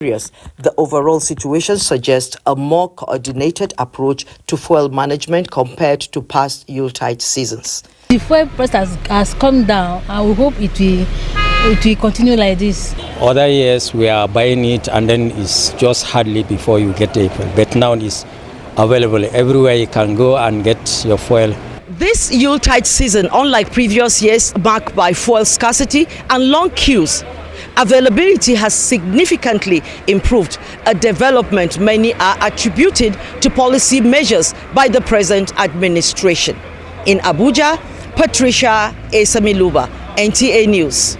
The overall situation suggests a more coordinated approach to fuel management compared to past Yuletide seasons. The fuel price has come down. I will hope it will continue like this. Other years we are buying it and then it's just hardly before you get it. But now it's available everywhere. You can go and get your fuel. This Yuletide season, unlike previous years marked by fuel scarcity and long queues, availability has significantly improved, a development many are attributed to policy measures by the present administration. In Abuja, Patricia Esamiluba, NTA News.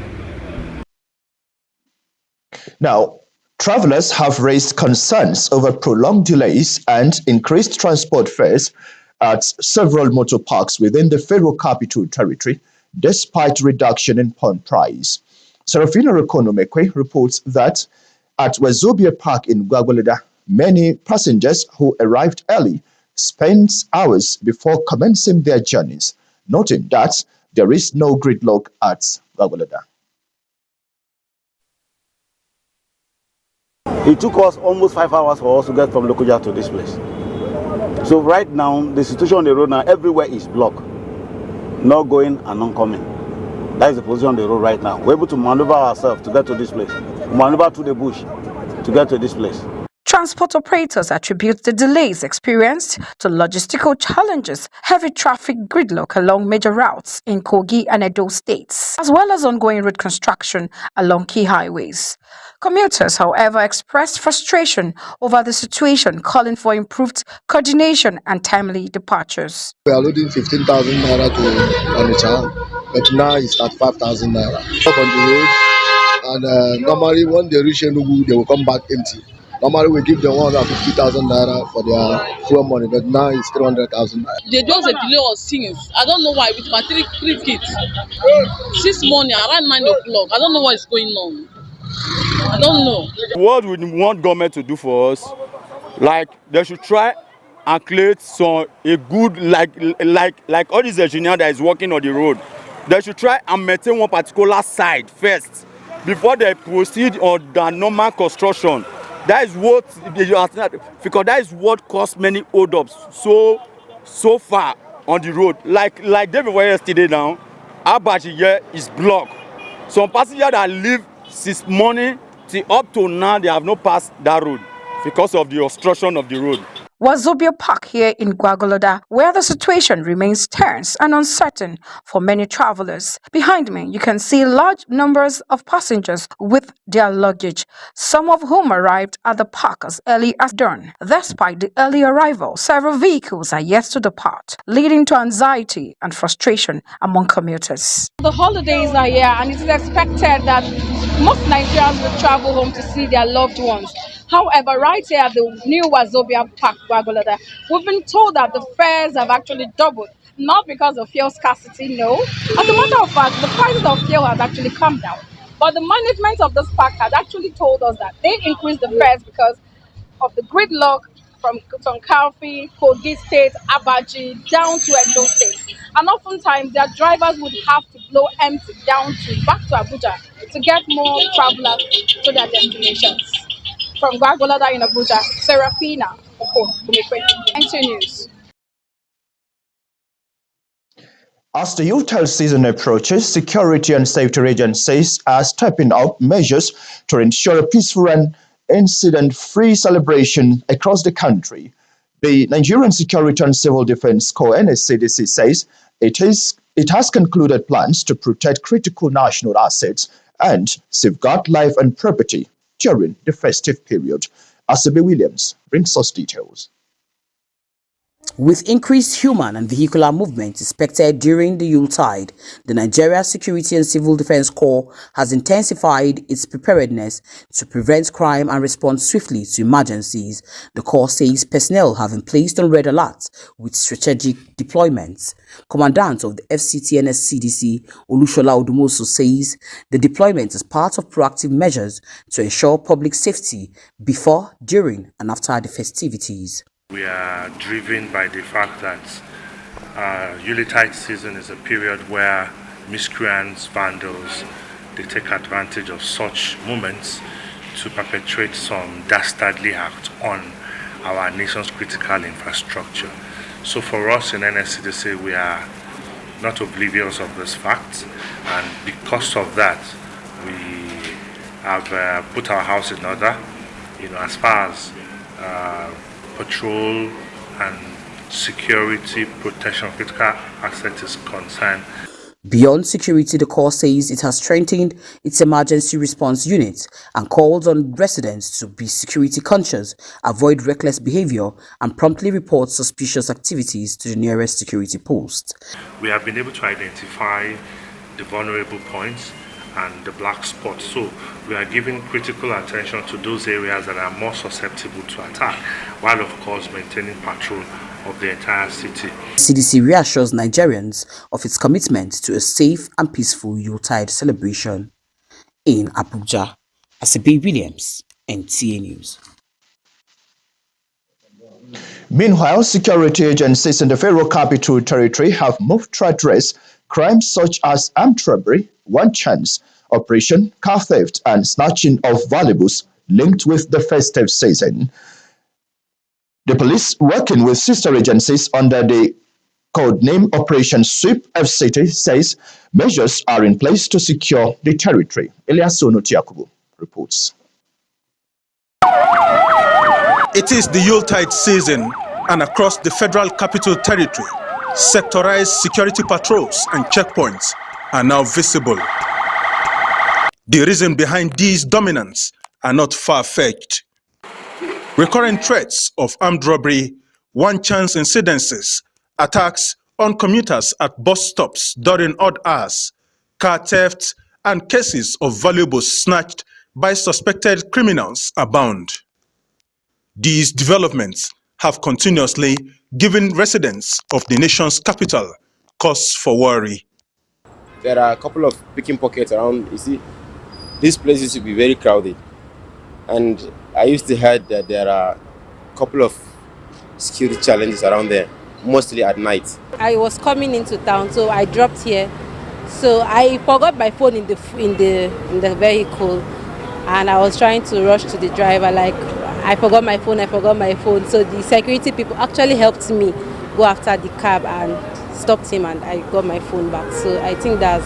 Now, travelers have raised concerns over prolonged delays and increased transport fares at several motor parks within the Federal Capital Territory, despite reduction in pawn price. Serafina Rekonomekwe reports that at Wazobia Park in Gwagwalada, many passengers who arrived early spent hours before commencing their journeys, noting that there is no gridlock at Gwagwalada. It took us almost 5 hours for us to get from Lokoja to this place. So right now, the situation on the road now, everywhere is blocked. No going and no coming. That is the position on the road right now. We're able to maneuver ourselves to get to this place. Maneuver to the bush to get to this place. Transport operators attribute the delays experienced to logistical challenges, heavy traffic gridlock along major routes in Kogi and Edo states, as well as ongoing road construction along key highways. Commuters, however, expressed frustration over the situation, calling for improved coordination and timely departures. We are loading 15,000 naira to Onitsha, but now it's at 5,000 naira. Up on the road, and normally when they reach Enugu, they will come back empty. Normally we give them 150,000 naira for their fuel money, but now it's 300,000 naira. They just a delay of things. I don't know why with my three kids. 6 morning around 9 o'clock. I don't know what is going on. I don't know. What we want government to do for us, like they should try and create a good like all these engineers that is working on the road. They should try and maintain one particular side first before they proceed on the normal construction. That is what because that is what caused many hold-ups so far on the road. Like David was yesterday now, Abuja here is blocked. Some passengers that leave since morning till up to now, they have not passed that road because of the obstruction of the road. Wazobia Park here in Gwagwalada, where the situation remains tense and uncertain for many travelers. Behind me, you can see large numbers of passengers with their luggage, some of whom arrived at the park as early as dawn. Despite the early arrival, several vehicles are yet to depart, leading to anxiety and frustration among commuters. The holidays are here, and it is expected that most Nigerians will travel home to see their loved ones. However, right here at the new Wazobia Park, Gwagwalada, we've been told that the fares have actually doubled, not because of fuel scarcity, no. As a matter of fact, the prices of fuel has actually come down. But the management of this park has actually told us that they increased the fares because of the gridlock from Tonkarfi, Kogi State, Abuja, down to Edo State. And oftentimes, their drivers would have to blow empty back to Abuja to get more travelers to their destinations. From Gwagwalada in Abuja, Serafina NTA News. As the Yuletide season approaches, security and safety agencies are stepping up measures to ensure a peaceful and incident-free celebration across the country. The Nigerian Security and Civil Defense Corps (NSCDC) says it has concluded plans to protect critical national assets and safeguard life and property during the festive period. Asabe Williams brings us details. With increased human and vehicular movement expected during the Yuletide, the Nigeria Security and Civil Defense Corps has intensified its preparedness to prevent crime and respond swiftly to emergencies. The Corps says personnel have been placed on red alert with strategic deployments. Commandant of the FCT-NSCDC, Olushola Odumosu, says the deployment is part of proactive measures to ensure public safety before, during, and after the festivities. We are driven by the fact that Yuletide season is a period where miscreants, vandals, they take advantage of such moments to perpetrate some dastardly act on our nation's critical infrastructure. So for us in NSCDC, we are not oblivious of this fact, and because of that, we have put our house in order, as far as patrol and security protection of critical assets is concerned. Beyond security, the Corps says it has strengthened its emergency response unit and calls on residents to be security conscious, avoid reckless behavior, and promptly report suspicious activities to the nearest security post. We have been able to identify the vulnerable points and the black spots, so we are giving critical attention to those areas that are more susceptible to attack, while of course maintaining patrol of the entire city. CDC reassures Nigerians of its commitment to a safe and peaceful Yuletide celebration. In Abuja, Asibi Williams, NTA News. Meanwhile, security agencies in the Federal Capital Territory have moved to address crimes such as armed robbery, one chance, operation, car theft, and snatching of valuables linked with the festive season. The police, working with sister agencies under the codename Operation Sweep FCT, says measures are in place to secure the territory. Elias Sonotiakubu reports. It is the Yuletide season, and across the Federal Capital Territory, sectorized security patrols and checkpoints are now visible. The reason behind these dominants are not far-fetched. Recurrent threats of armed robbery, one-chance incidences, attacks on commuters at bus stops during odd hours, car theft, and cases of valuables snatched by suspected criminals abound. These developments have continuously given residents of the nation's capital cause for worry. There are a couple of picking pockets around. You see, this place used to be very crowded. And I used to hear that there are a couple of security challenges around there, mostly at night. I was coming into town, so I dropped here. So I forgot my phone in the vehicle, and I was trying to rush to the driver. Like, I forgot my phone. So the security people actually helped me go after the cab and stopped him, and I got my phone back. So I think that's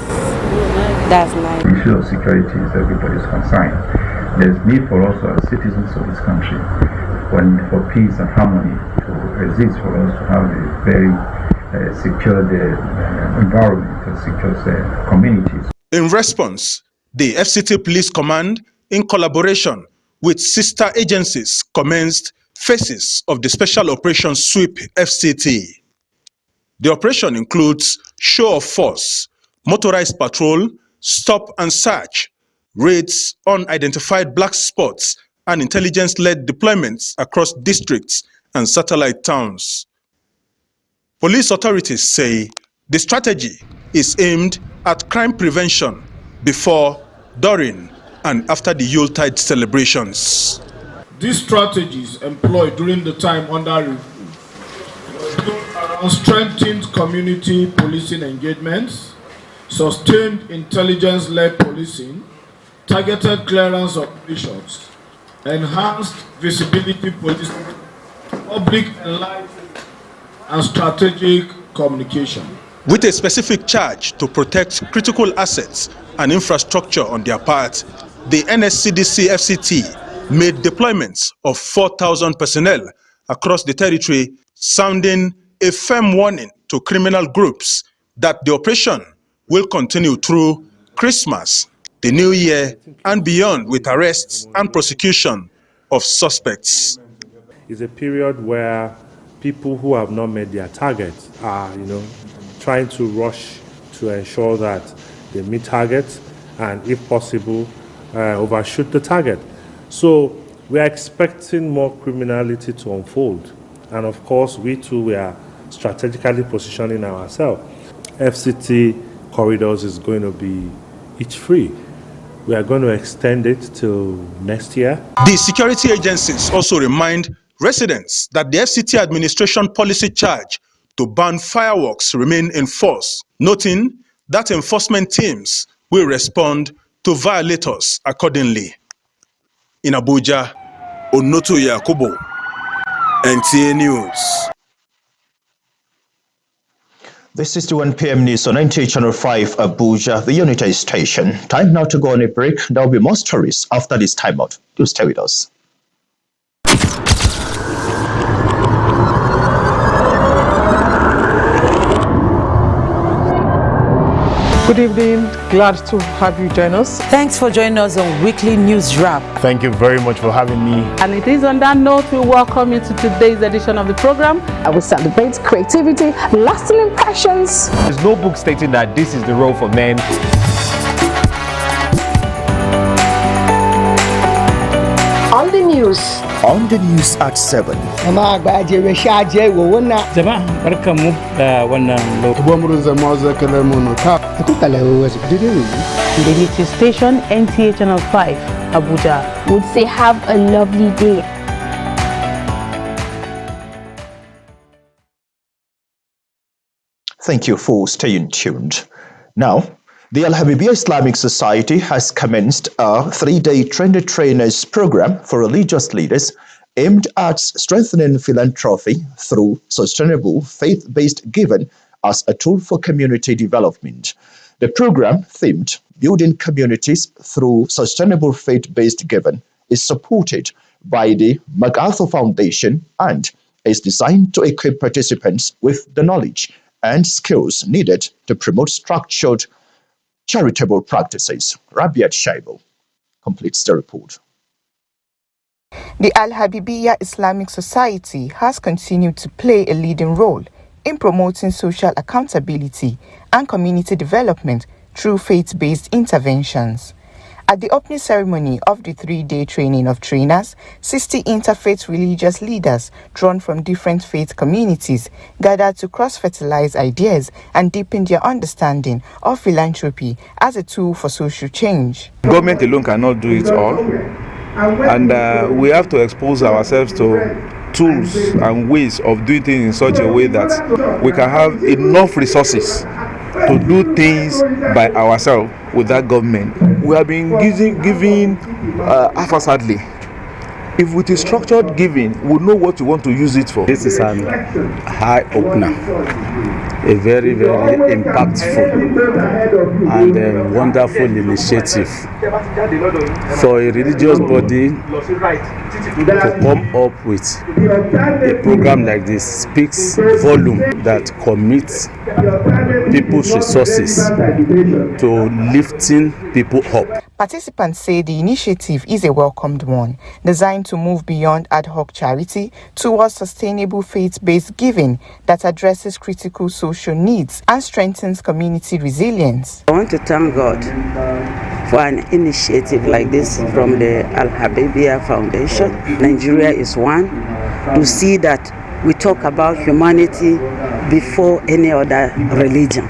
nice. The issue of security is everybody's concern. There's need for us as citizens of this country for peace and harmony to exist, for us to have a very secure environment and secure communities. In response, the FCT Police Command, in collaboration with sister agencies, commenced phases of the Special Operation Sweep FCT. The operation includes show of force, motorized patrol, stop and search, raids on identified black spots, and intelligence-led deployments across districts and satellite towns. Police authorities say the strategy is aimed at crime prevention before, during, and after the Yuletide celebrations. These strategies employed during the time under review around strengthened community policing engagements, sustained intelligence-led policing, targeted clearance operations, enhanced visibility policing, public enlightenment, and strategic communication. With a specific charge to protect critical assets and infrastructure on their part, the NSCDC FCT made deployments of 4,000 personnel across the territory, sounding a firm warning to criminal groups that the operation will continue through Christmas, the New Year, and beyond, with arrests and prosecution of suspects. It's a period where people who have not met their targets are, trying to rush to ensure that they meet targets and, if possible, overshoot the target. So we are expecting more criminality to unfold. And of course, we are strategically positioning ourselves. FCT corridors is going to be each free. We are going to extend it till next year. The security agencies also remind residents that the FCT administration policy charge to ban fireworks remain in force, noting that enforcement teams will respond to violators accordingly. In Abuja, Onoto Yakubo, NTA News. This is the 1 p.m. news on NTA Channel 5 Abuja, the Unity station. Time now to go on a break. There will be more stories after this timeout. Do stay with us. Good evening. Glad to have you join us. Thanks for joining us on Weekly News Wrap. Thank you very much for having me. And it is on that note we welcome you to today's edition of the program. I will celebrate creativity, lasting impressions. There's no book stating that this is the role for men. On the news. On the news at 7. The Unity station, NTA Channel 5, Abuja. Would say have a lovely day. Thank you for staying tuned. Now, the Al-Habibiyya Islamic Society has commenced a 3-day trainers program for religious leaders aimed at strengthening philanthropy through sustainable faith-based giving as a tool for community development. The program, themed Building Communities Through Sustainable Faith-Based Giving, is supported by the MacArthur Foundation and is designed to equip participants with the knowledge and skills needed to promote structured charitable practices. Rabiat Shaibo completes the report. The Al-Habibiyya Islamic Society has continued to play a leading role in promoting social accountability and community development through faith-based interventions. At the opening ceremony of the 3-day training of trainers, 60 interfaith religious leaders drawn from different faith communities gathered to cross-fertilize ideas and deepen their understanding of philanthropy as a tool for social change. Government alone cannot do it all, and we have to expose ourselves to tools and ways of doing things in such a way that we can have enough resources to do things by ourselves without government. We have been giving haphazardly. If with a structured giving, we know what we want to use it for. This is an eye opener, a very, very impactful and wonderful initiative for a religious body to come up with a program like this. Speaks volume that commits people's resources to lifting people up. Participants say the initiative is a welcomed one, designed to move beyond ad hoc charity towards sustainable faith-based giving that addresses critical social needs and strengthens community resilience. I want to thank God for an initiative like this from the Al-Habibiyya Foundation. Nigeria is one. To see that we talk about humanity before any other religion.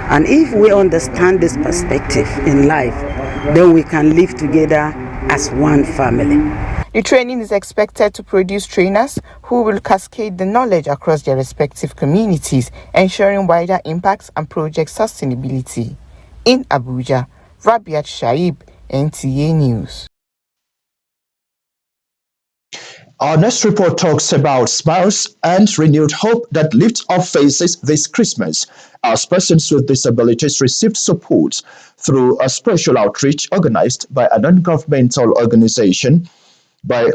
And if we understand this perspective in life, then we can live together as one family. The training is expected to produce trainers who will cascade the knowledge across their respective communities, ensuring wider impacts and project sustainability. In Abuja, Rabiat Shaib, NTA News. Our next report talks about smiles and renewed hope that lifts up faces this Christmas as persons with disabilities received support through a special outreach organized by a non-governmental organization. The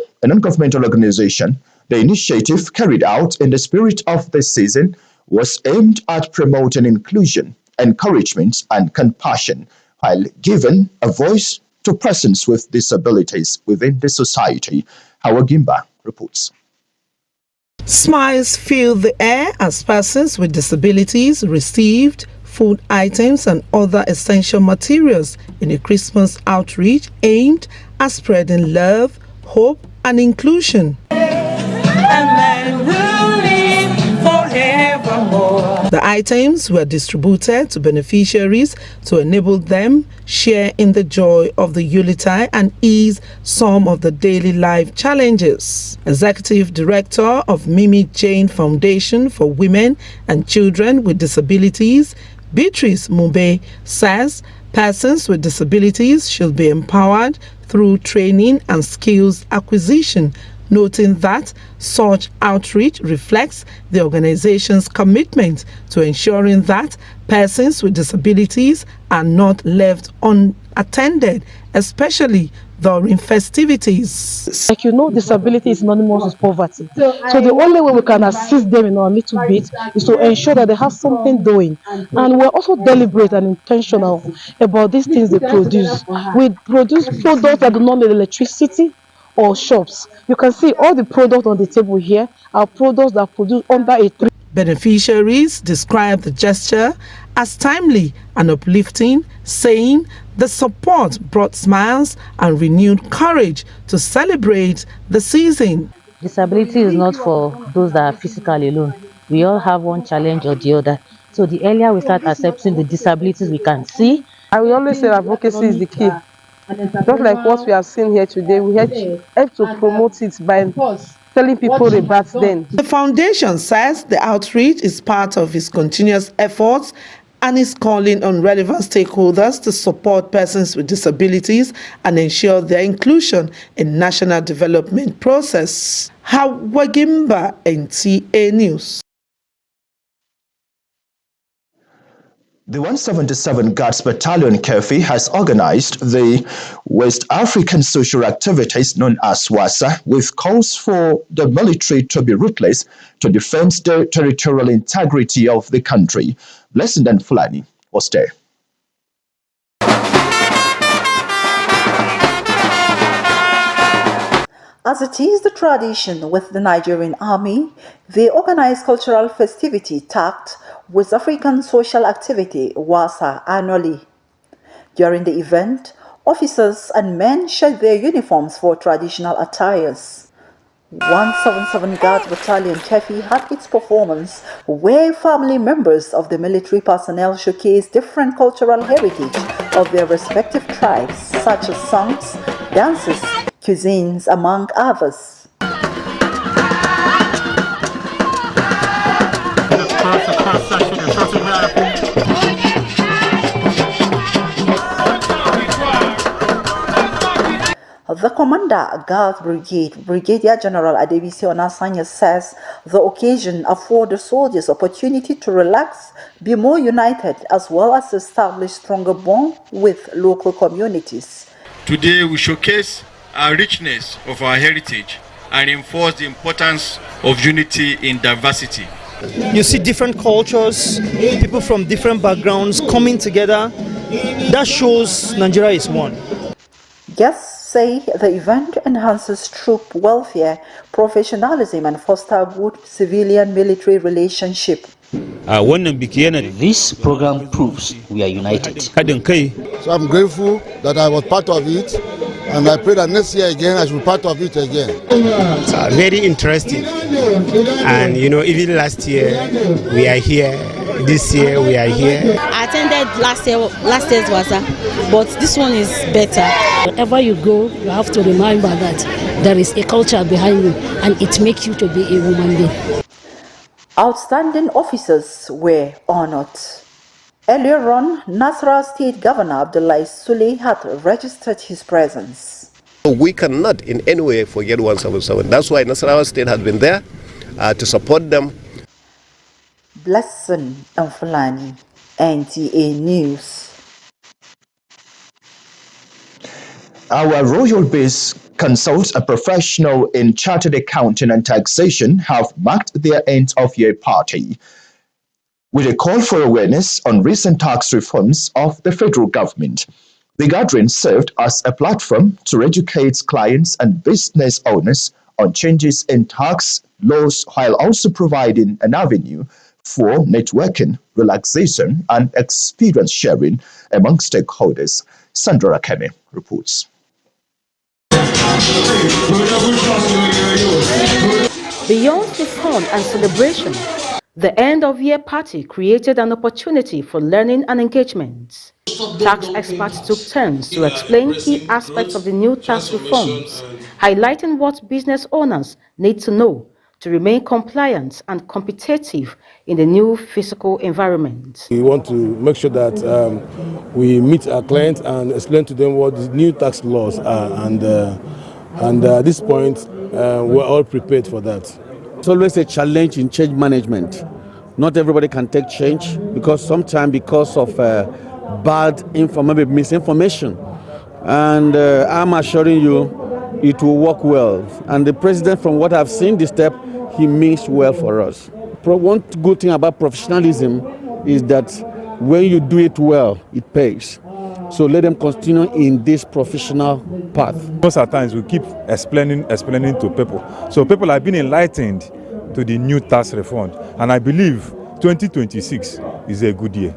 initiative, carried out in the spirit of the season, was aimed at promoting inclusion, encouragement, and compassion, while giving a voice to persons with disabilities within the society. Howard Gimba reports. Smiles filled the air as persons with disabilities received food items and other essential materials in a Christmas outreach aimed at spreading love, hope, and inclusion. The items were distributed to beneficiaries to enable them share in the joy of the Yuletide and ease some of the daily life challenges. Executive Director of Mimi Jane Foundation for Women and Children with Disabilities, Beatrice Mube, says persons with disabilities should be empowered through training and skills acquisition, noting that such outreach reflects the organization's commitment to ensuring that persons with disabilities are not left unattended, especially during festivities. Like you know, disability is synonymous with poverty. So the only way we can assist them in our little bit is to ensure that they have something doing. And we're also deliberate and intentional about these things they produce. We produce products that do not need electricity or shops. You can see all the products on the table here are products that are produced under a tree. Beneficiaries describe the gesture as timely and uplifting, saying the support brought smiles and renewed courage to celebrate the season. Disability is not for those that are physically alone. We all have one challenge or the other. So the earlier we start accepting the disabilities we can see. I will always say advocacy is the key. Just like what we have seen here today, we help to promote it by telling people about them. The foundation says the outreach is part of its continuous efforts and is calling on relevant stakeholders to support persons with disabilities and ensure their inclusion in national development process. Hawagimba, NTA News. The 177 Guards Battalion KEFI has organized the West African Social Activities known as WASA with calls for the military to be ruthless to defend the territorial integrity of the country. Blessing and Fulani was there. As it is the tradition with the Nigerian army, they organize cultural festivity tagged West African Social Activity WASA annually. During the event, officers and men shed their uniforms for traditional attires. 177 Guards Battalion KEFI had its performance where family members of the military personnel showcased different cultural heritage of their respective tribes, such as songs, dances, cuisines, among others. The Commander, Guard Brigade, Brigadier General Adebisi Onasanya says the occasion affords the soldiers opportunity to relax, be more united, as well as establish stronger bond with local communities. Today we showcase our richness of our heritage and reinforce the importance of unity in diversity. You see different cultures, people from different backgrounds coming together. That shows Nigeria is one. Guests say the event enhances troop welfare, professionalism, and foster good civilian-military relationship. This program proves we are united. So I'm grateful that I was part of it, and I pray that next year again I should be part of it again. It's very interesting, and even last year we are here, this year we are here. I attended last year's WASA, but this one is better. Wherever you go, you have to remember that there is a culture behind you, and it makes you to be a woman being. Outstanding officers were honored. Earlier on, Nasarawa State Governor Abdullahi Sule had registered his presence. We cannot in any way forget 177. That's why Nasarawa State has been there to support them. Blessing and Fulani, NTA News. Our royal base consults a professional in chartered accounting and taxation have marked their end-of-year party with a call for awareness on recent tax reforms of the federal government. The gathering served as a platform to educate clients and business owners on changes in tax laws while also providing an avenue for networking, relaxation, and experience sharing among stakeholders. Sandra Rakeme reports. Beyond the fun and celebration, the end-of-year party created an opportunity for learning and engagement. Tax experts took turns to explain key aspects of the new tax reforms, highlighting what business owners need to know to remain compliant and competitive in the new fiscal environment. We want to make sure that we meet our clients and explain to them what the new tax laws are, and at this point, we're all prepared for that. It's always a challenge in change management. Not everybody can take change because sometimes because of bad maybe misinformation. And I'm assuring you, it will work well. And the president, from what I've seen this step, he means well for us. One good thing about professionalism is that when you do it well, it pays. So let them continue in this professional path. Most of the times we keep explaining to people. So people have been enlightened to the new tax reform. And I believe 2026 is a good year.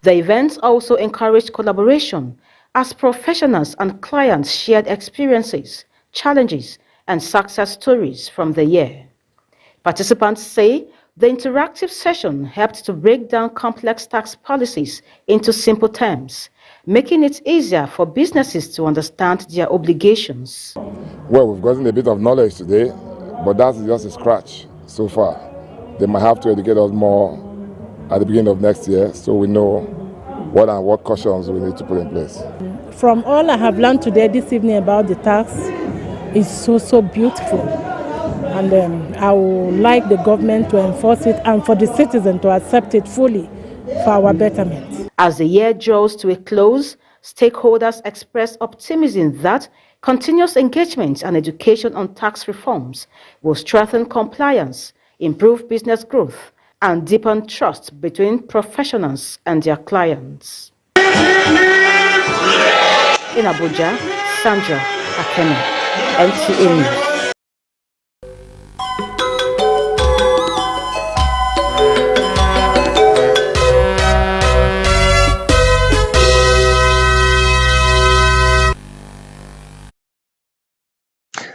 The events also encouraged collaboration as professionals and clients shared experiences, challenges, and success stories from the year. Participants say the interactive session helped to break down complex tax policies into simple terms, making it easier for businesses to understand their obligations. Well, we've gotten a bit of knowledge today, but that's just a scratch so far. They might have to educate us more at the beginning of next year so we know what cautions we need to put in place. From all I have learned today, this evening, about the tax is so beautiful. And I would like the government to enforce it and for the citizen to accept it fully for our betterment. As the year draws to a close, stakeholders express optimism that continuous engagement and education on tax reforms will strengthen compliance, improve business growth, and deepen trust between professionals and their clients. In Abuja, Sandra Akeme, NTA News.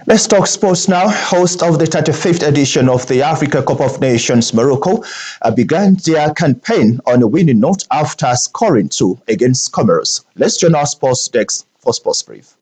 Let's talk sports now. Host of the 35th edition of the Africa Cup of Nations, Morocco, began their campaign on a winning note after scoring 2 against Comoros. Let's join our sports desk for Sports Brief.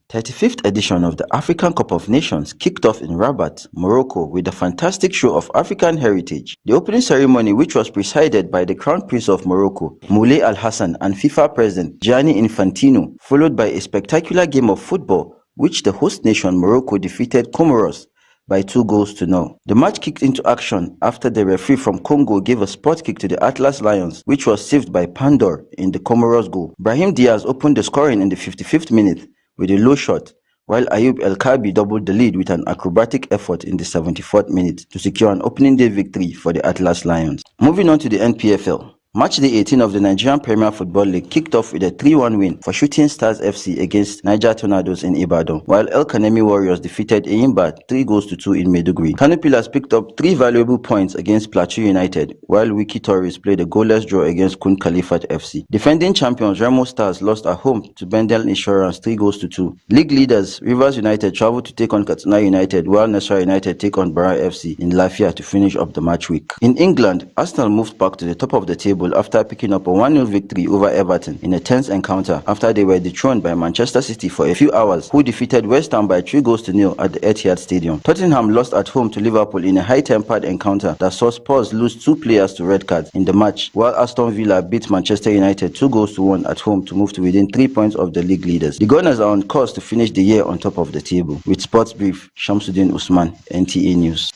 35th edition of the African Cup of Nations kicked off in Rabat, Morocco, with a fantastic show of African heritage. The opening ceremony, which was presided by the Crown Prince of Morocco, Moulay Al Hassan, and FIFA President Gianni Infantino, followed by a spectacular game of football, which the host nation Morocco defeated Comoros by 2-0. The match kicked into action after the referee from Congo gave a spot kick to the Atlas Lions, which was saved by Pandor in the Comoros goal. Brahim Diaz opened the scoring in the 55th minute with a low shot, while Ayub El Kabi doubled the lead with an acrobatic effort in the 74th minute to secure an opening day victory for the Atlas Lions. Moving on to the NPFL. Match day 18 of the Nigerian Premier Football League kicked off with a 3-1 win for Shooting Stars FC against Niger Tornadoes in Ibadan, while El Kanemi Warriors defeated Eyimba 3-2 in Maiduguri. Kano Pillars picked up 3 valuable points against Plateau United, while Wiki Tories played a goalless draw against Kun Khalifat FC. Defending champions Remo Stars lost at home to Bendel Insurance 3-2. League leaders Rivers United traveled to take on Katsina United, while Nasarawa United take on Bara FC in Lafia to finish up the match week. In England, Arsenal moved back to the top of the table after picking up a 1-0 victory over Everton in a tense encounter after they were dethroned by Manchester City for a few hours, who defeated West Ham by 3-0 at the Etihad Stadium. Tottenham lost at home to Liverpool in a high-tempered encounter that saw Spurs lose 2 players to red cards in the match, while Aston Villa beat Manchester United 2-1 at home to move to within 3 points of the league leaders. The Gunners are on course to finish the year on top of the table. With Sports Brief, Shamsuddin Usman, NTA News.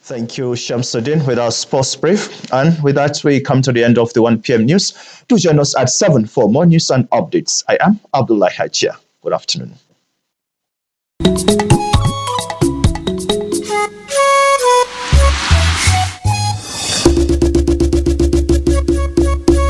Thank you, Shamsuddin, with our sports brief. And with that, we come to the end of the 1 p.m. news. Do join us at 7 for more news and updates. I am Abdullah Hachia. Good afternoon.